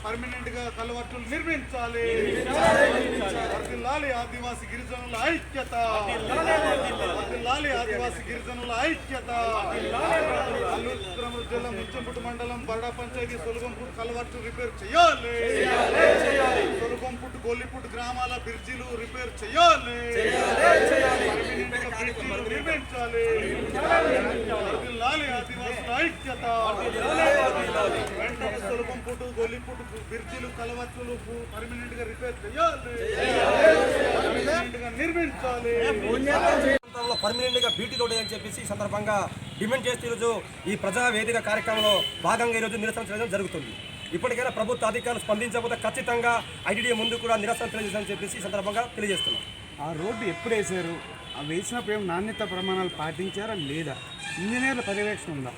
Permanent గా కలవట్టులు నిర్మించాలి. వర్ధిల్లాలి ఆదివాసీ గిరిజనుల ఐక్యత. వర్ధిల్లాలి ఆదివాసీ గిరిజనుల ఐక్యత. అల్లూరు జిల్లా ముంచంపుట్టు మండలం బరడా పంచాయతీ సొలుగంపుట్టు కలవట్టు రిపేర్ చేయాలి. సొలుగంపుట్టు గొల్లిపుట్టు గ్రామాల బ్రిడ్జిలు రిపేర్ చేయాలి. నిర్మించాలి. వర్ధిల్లాలి ఆదివాసుల ఐక్యత. వెంటనే సొలుగంపుట్టు గొల్లిపుట్టు బ్రిడ్జిలు కలవట్టులు పర్మనెంట్ గా రిపేర్ చేయాలి. పర్మనెంట్ గా నిర్మించాలి. పర్మనెంట్ గా బీటీ రోడ్ అని చెప్పేసి ఈ సందర్భంగా డిమాండ్ చేస్తూ ఈరోజు ఈ ప్రజా వేదిక కార్యక్రమంలో భాగంగా ఈరోజు నిరసన చేయడం జరుగుతుంది. ఇప్పటికైనా ప్రభుత్వ అధికారులు స్పందించకపోతే ఖచ్చితంగా ఐటీడీ ముందు కూడా నిరసన తెలియజేస్తామని చెప్పేసి ఈ సందర్భంగా తెలియజేస్తున్నాం. ఆ రోడ్డు ఎప్పుడు వేశారు? ఆ వేసినప్పుడు ఏం నాణ్యత ప్రమాణాలు పాటించారా లేదా? ఇంజనీర్ల పర్యవేక్షణ ఉందా?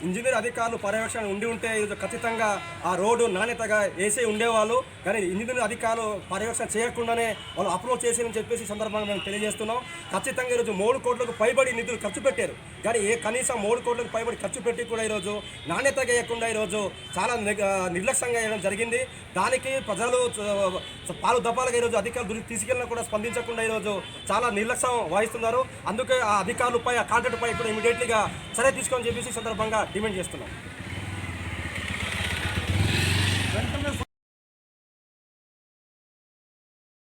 ఇంజనీర్ అధికారులు పర్యవేక్షణ ఉండి ఉంటే ఈరోజు ఖచ్చితంగా ఆ రోడ్డు నాణ్యతగా వేసే ఉండేవాళ్ళు. కానీ ఇంజనీర్ అధికారులు పర్యవేక్షణ చేయకుండానే వాళ్ళు అప్రోచ్ చేసేదని చెప్పేసి సందర్భంగా మేము తెలియజేస్తున్నాం. ఖచ్చితంగా ఈరోజు 3 కోట్లకు పైబడి నిధులు ఖర్చు పెట్టారు. కానీ కనీసం 3 కోట్లకు పైబడి ఖర్చు పెట్టి కూడా ఈరోజు నాణ్యతగా వేయకుండా ఈరోజు చాలా నిర్లక్ష్యంగా వేయడం జరిగింది. దానికి ప్రజలు పాలు దపాలుగా ఈరోజు అధికారులు తీసుకెళ్ళినా కూడా స్పందించకుండా ఈరోజు చాలా నిర్లక్ష్యం వహిస్తున్నారు. అందుకే ఆ అధికారులపై ఆ కాంట్రాక్టుపై కూడా ఇమీడియట్లీగా చర్య తీసుకోని చెప్పేసి సందర్భంగా డిమాండ్ చేస్తున్నాం.